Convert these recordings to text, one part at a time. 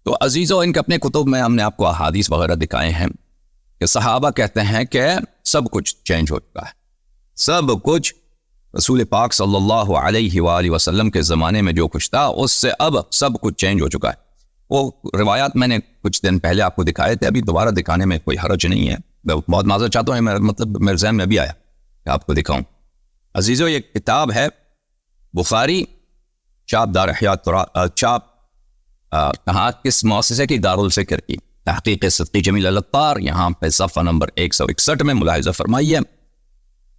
تو عزیزو ان کے اپنے کتب میں ہم نے آپ کو احادیث وغیرہ دکھائے ہیں کہ صحابہ کہتے ہیں کہ سب کچھ چینج ہو چکا ہے، سب کچھ رسول پاک صلی اللہ علیہ وآلہ وسلم کے زمانے میں جو کچھ تھا اس سے اب سب کچھ چینج ہو چکا ہے۔ وہ روایات میں نے کچھ دن پہلے آپ کو دکھائے تھے، ابھی دوبارہ دکھانے میں کوئی حرج نہیں ہے، میں بہت معذرت چاہتا ہوں، مطلب میرے ذہن میں بھی آیا کہ آپ کو دکھاؤں۔ عزیزو یہ کتاب ہے بخاری، چاپ دار حیات چاپ کہاں کس مؤسسے کی؟ دارالفکر کی، تحقیق صدقی جمیل العطار، یہاں پہ صفحہ نمبر 161 میں ملاحظہ فرمائیے،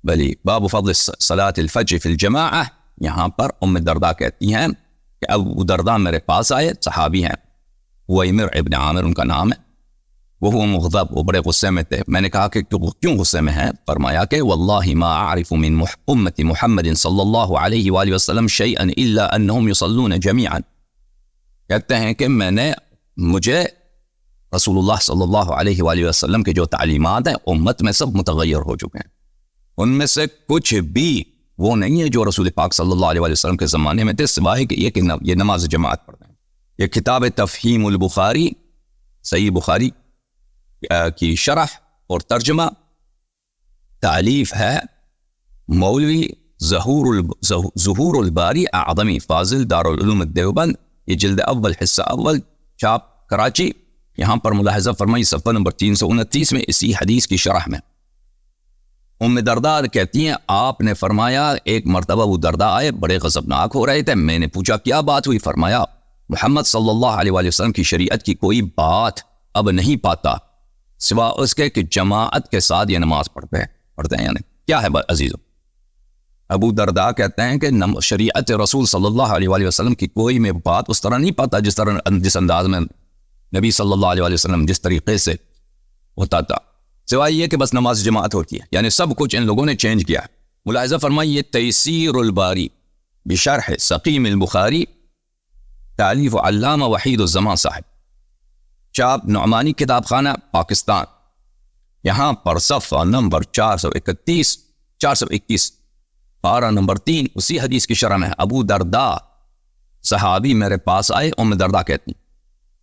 بلی باب فضل صلاۃ الفجر فی الجماعہ، یہاں پر ام درداء کہتی ہیں کہ ابو درداء میرے پاس آئے، صحابی ہیں، ویمر ابن عامر ان کا نام ہے، وہ مغضب، وہ بڑے غصے میں تھے۔ میں نے کہا کہ کیوں غصے میں ہیں؟ فرمایا کہ واللہ ما اعرف من امت محمد صلی اللہ علیہ وآلہ وسلم شیئا الا انہم یصلون جمیعا، کہتے ہیں کہ مجھے رسول اللہ صلی اللہ علیہ وآلہ وسلم کے جو تعلیمات ہیں امت میں سب متغیر ہو چکے ہیں، ان میں سے کچھ بھی وہ نہیں ہے جو رسول پاک صلی اللہ علیہ وسلم کے زمانے میں تھے، سوائے کہ یہ نماز جماعت پڑھتے ہیں۔ یہ کتاب تفہیم البخاری، صحیح بخاری کی شرح اور ترجمہ، تالیف ہے مولوی ظہور الباری اعظمی فاضل دارالعلوم دیوبند، یہ جلد اول حصہ اول، چاپ کراچی، یہاں پر ملاحظہ فرمائی صفحہ نمبر 329 میں اسی حدیث کی شرح میں۔ ام درداء کہتی ہیں آپ نے فرمایا ایک مرتبہ وہ درداء آئے، بڑے غضبناک ہو رہے تھے، میں نے پوچھا کیا بات ہوئی؟ فرمایا محمد صلی اللہ علیہ وآلہ وسلم کی شریعت کی کوئی بات اب نہیں پاتا سوا اس کے کہ جماعت کے ساتھ یہ نماز پڑھتے ہیں، یعنی کیا ہے عزیزو؟ ابو درداء کہتے ہیں کہ شریعت رسول صلی اللہ علیہ وآلہ وسلم کی کوئی میں بات اس طرح نہیں پاتا جس انداز میں نبی صلی اللہ علیہ وآلہ وسلم جس طریقے سے ہوتا تھا، سوائے یہ کہ بس نماز جماعت ہوتی ہے، یعنی سب کچھ ان لوگوں نے چینج کیا ہے۔ ملاحظہ فرمائیے تیسیر الباری بشرح سقیم البخاری، تالیف علامہ وحید الزمان صاحب، چاپ نعمانی کتاب خانہ پاکستان، یہاں پر صفحہ نمبر 421 پارہ نمبر 3 اسی حدیث کی شرح میں ابو درداء صحابی میرے پاس آئے، ام درداء کہتی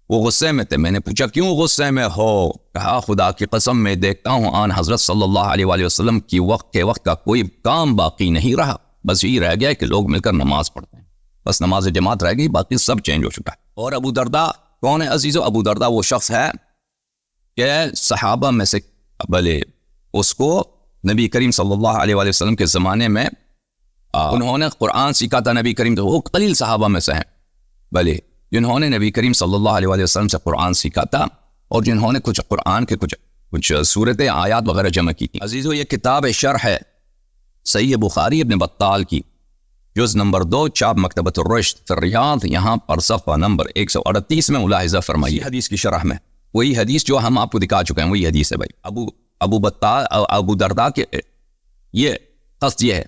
وہ غصے میں تھے، میں نے پوچھا کیوں غصے میں ہو؟ کہا خدا کی قسم میں دیکھتا ہوں آن حضرت صلی اللہ علیہ وآلہ وسلم کی وقت کا کوئی کام باقی نہیں رہا، بس یہی رہ گیا کہ لوگ مل کر نماز پڑھتے ہیں، بس نماز جماعت رہ گئی، باقی سب چینج ہو چکا ہے۔ اور ابو درداء کون ہے عزیزو؟ ابو درداء وہ شخص ہے کہ صحابہ میں سے بلے اس کو نبی کریم صلی اللہ علیہ وآلہ وسلم کے زمانے میں انہوں نے قرآن سیکھا تھا، نبی کریم وہ قلیل صحابہ میں سے ہیں بلے جنہوں نے نبی کریم صلی اللہ علیہ وآلہ وسلم سے قرآن سیکھا تھا اور جنہوں نے کچھ قرآن کے کچھ صورتیں آیات وغیرہ جمع کی تھی۔ عزیزو یہ کتاب شرح ہے صحیح بخاری ابن بطال کی، جز نمبر 2، چاپ مکتبۃ الرشد فی الریاض، یہاں پر صفحہ نمبر 138 میں ملاحظہ فرمائیے حدیث کی شرح میں، وہی حدیث جو ہم آپ کو دکھا چکے ہیں، وہی حدیث ہے بھائی۔ ابو درداء کے یہ قصد یہ ہے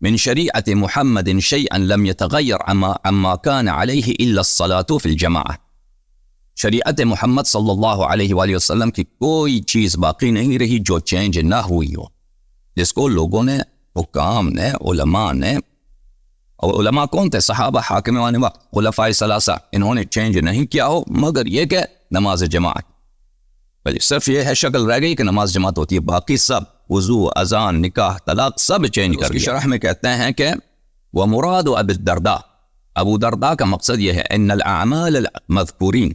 من شریعت محمد شیئا لم يتغیر عما كان علیہ الا الصلاة فی الجماعہ، شریعت محمد صلی اللہ علیہ وآلہ وسلم کی کوئی چیز باقی نہیں رہی جو چینج نہ ہوئی ہو، جس کو لوگوں نے، حکام نے، علماء نے، اور علماء کون تھے؟ صحابہ، حاکمان وقت، خلفاء ثلاثہ، انہوں نے چینج نہیں کیا ہو مگر یہ کہ نماز جماعت، بلکہ صرف یہ ہے شکل رہ گئی کہ نماز جماعت ہوتی ہے، باقی سب وضو، اذان، نکاح، طلاق سب چینج کر دیا۔ شرح میں کہتے ہیں کہ ومراد ابی الدرداء، ابو درداء کا مقصد یہ ہے ان الاعمال المذکورین،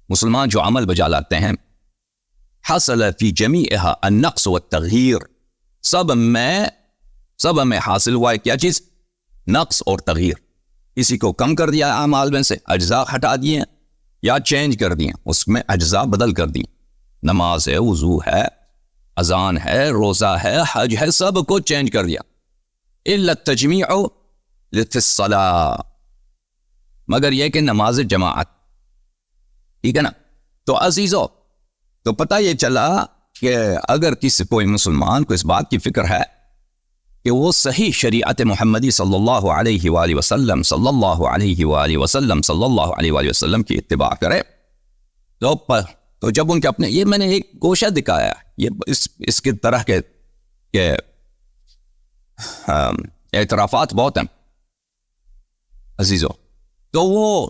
مسلمان جو عمل بجا لاتے ہیں، حصل فی جمیعها النقص والتغییر، سب میں حاصل ہوا ہے کیا چیز؟ نقص اور تغییر، کسی کو کم کر دیا اعمال میں سے، اجزاء ہٹا دیے یا چینج کر دیے، اس میں اجزاء بدل کر دیے، نماز ہے، وضو ہے، اذان ہے، روزہ ہے، حج ہے، سب کو چینج کر دیا، الا التجمیع فی الصلاۃ، مگر یہ کہ نماز جماعت، ٹھیک ہے نا؟ تو عزیزو تو پتہ یہ چلا کہ اگر کوئی مسلمان کو اس بات کی فکر ہے کہ وہ صحیح شریعت محمدی صلی اللہ علیہ وآلہ وسلم کی اتباع کرے تو جب ان کے اپنے، یہ میں نے ایک گوشہ دکھایا، یہ اس کی طرح کے اعترافات بہت ہیں عزیزو، تو وہ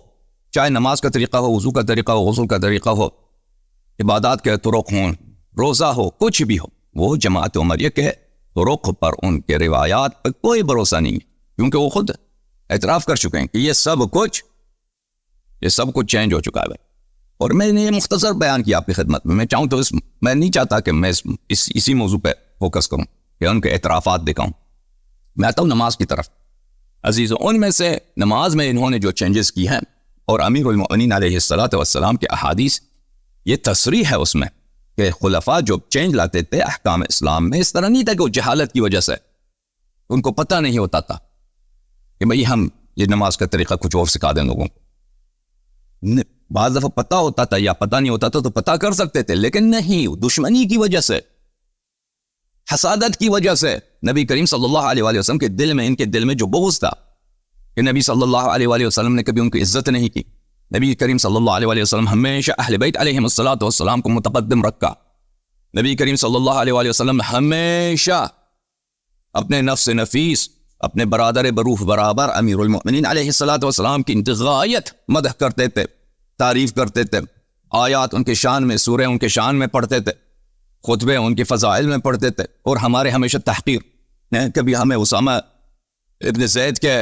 چاہے نماز کا طریقہ ہو، وضو کا طریقہ ہو، غسل کا طریقہ ہو، عبادات کے طرق ہوں، روزہ ہو، کچھ بھی ہو، وہ جماعت عمریہ کے طرق پر، ان کے روایات پر کوئی بھروسہ نہیں ہے، کیونکہ وہ خود اعتراف کر چکے ہیں کہ یہ سب کچھ چینج ہو چکا ہے۔ اور میں نے یہ مختصر بیان کیا آپ کی خدمت میں چاہوں تو میں نہیں چاہتا کہ میں اسی موضوع پہ فوکس کروں کہ ان کے اعترافات دکھاؤں۔ میں آتا ہوں نماز کی طرف۔ عزیزوں، ان میں سے نماز میں انہوں نے جو چینجز کی ہیں، اور امیر المؤمنین علیہ الصلاۃ والسلام کے احادیث یہ تصریح ہے اس میں کہ خلفاء جو چینج لاتے تھے احکام اسلام میں، اس طرح نہیں تھا کہ وہ جہالت کی وجہ سے ان کو پتہ نہیں ہوتا تھا کہ بھئی ہم یہ نماز کا طریقہ کچھ اور سکھا دیں لوگوں کو۔ بعض دفعہ پتہ ہوتا تھا یا پتہ نہیں ہوتا تھا تو پتہ کر سکتے تھے، لیکن نہیں، دشمنی کی وجہ سے، حسادت کی وجہ سے نبی کریم صلی اللہ علیہ وآلہ وسلم کے دل میں، ان کے دل میں جو بغض تھا کہ نبی صلی اللہ علیہ وآلہ وسلم نے کبھی ان کی عزت نہیں کی۔ نبی کریم صلی اللہ علیہ وآلہ وسلم ہمیشہ اہل بیت علیہم الصلاۃ والسلام کو متقدم رکھا۔ نبی کریم صلی اللہ علیہ وآلہ وسلم ہمیشہ اپنے نفس نفیس، اپنے برادر بروح برابر امیر المؤمنین علیہ الصلاۃ والسلام کی غایت مدح کرتے تھے، تعریف کرتے تھے، آیات ان کے شان میں، سورہ ان کے شان میں پڑھتے تھے، خطبے ان کے فضائل میں پڑھتے تھے، اور ہمارے ہمیشہ تحقیر۔ کبھی ہمیں اسامہ ابن زید کے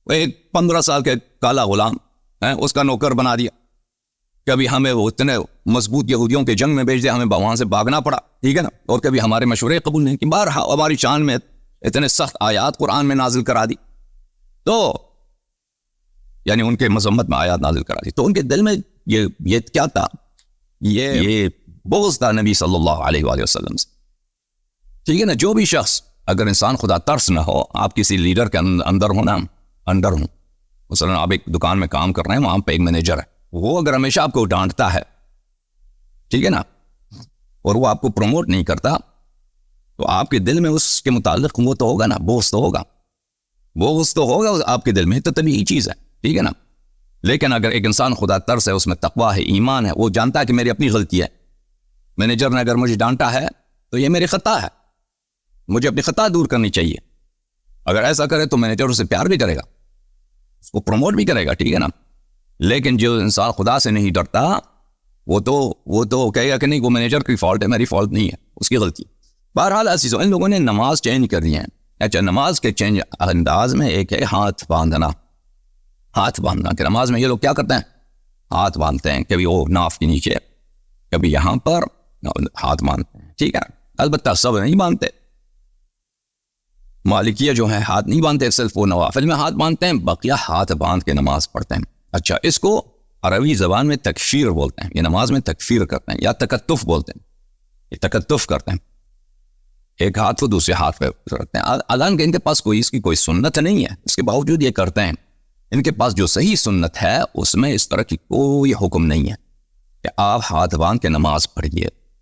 ایک 15 سال کے کالا غلام اس کا نوکر بنا دیا، کبھی ہمیں وہ اتنے مضبوط یہودیوں کے جنگ میں بھیج دیا، ہمیں وہاں سے بھاگنا پڑا، ٹھیک ہے نا، اور کبھی ہمارے مشورے قبول نہیں کی، بارہا ہماری شان میں اتنے سخت آیات قرآن میں نازل کرا دی، تو یعنی ان کے مذمت میں آیات نازل کرا دی، تو ان کے دل میں یہ کیا تھا؟ یہ بغض تھا نبی صلی اللہ علیہ وآلہ وسلم سے، ٹھیک ہے نا۔ جو بھی شخص، اگر انسان خدا ترس نہ ہو، آپ کسی لیڈر کے اندر ہونا، انڈر ہوں، مثلا آپ ایک دکان میں کام کر رہے ہیں، وہاں پہ ایک مینیجر ہے، وہ اگر ہمیشہ آپ کو ڈانٹتا ہے، ٹھیک ہے نا، اور وہ آپ کو پروموٹ نہیں کرتا، تو آپ کے دل میں اس کے متعلق وہ تو ہوگا نا، بغض تو ہوگا، بغض تو ہوگا آپ کے دل میں، تو طبیعی چیز ہے، ٹھیک ہے نا۔ لیکن اگر ایک انسان خدا ترس ہے، اس میں تقویٰ ہے، ایمان ہے، وہ جانتا ہے کہ میری اپنی غلطی ہے، مینیجر نے اگر مجھے ڈانٹا ہے تو یہ میری خطا ہے، مجھے اپنی خطا دور کرنی چاہیے، اگر ایسا کرے تو مینیجر اسے پیار بھی کرے گا، اس کو پروموٹ بھی کرے گا، ٹھیک ہے نا۔ لیکن جو انسان خدا سے نہیں ڈرتا، وہ تو کہے گا کہ نہیں، وہ مینیجر کی فالٹ ہے، میری فالٹ نہیں ہے، اس کی غلطی۔ بہرحال عزیزوں، ان لوگوں نے نماز چینج کر دی ہے۔ اچھا، نماز کے چینج انداز میں ایک ہے ہاتھ باندھنا، ہاتھ باندھنا کہ نماز میں یہ لوگ کیا کرتے ہیں؟ ہاتھ باندھتے ہیں، کبھی وہ ناف کے نیچے، کبھی یہاں پر ہاتھ باندھتے ہیں، ٹھیک ہے۔ البتہ سب نہیں باندھتے، مالکیہ جو ہیں ہاتھ نہیں باندھتے، صرف وہ نوافل میں ہاتھ باندھتے ہیں، بقیہ ہاتھ باندھ کے نماز پڑھتے ہیں۔ اچھا، اس کو عربی زبان میں تکفیر بولتے ہیں، یہ نماز میں تکفیر کرتے ہیں، یا تکتف بولتے ہیں، یہ تکتف کرتے ہیں، ایک ہاتھ کو دوسرے ہاتھ پہ رکھتے ہیں۔ حالانکہ ان کے پاس اس کی کوئی سنت نہیں ہے، اس کے باوجود یہ کرتے ہیں۔ ان کے پاس جو صحیح سنت ہے اس میں اس طرح کی کوئی حکم نہیں ہے کہ آپ ہاتھ باندھ کے نماز پڑھیے،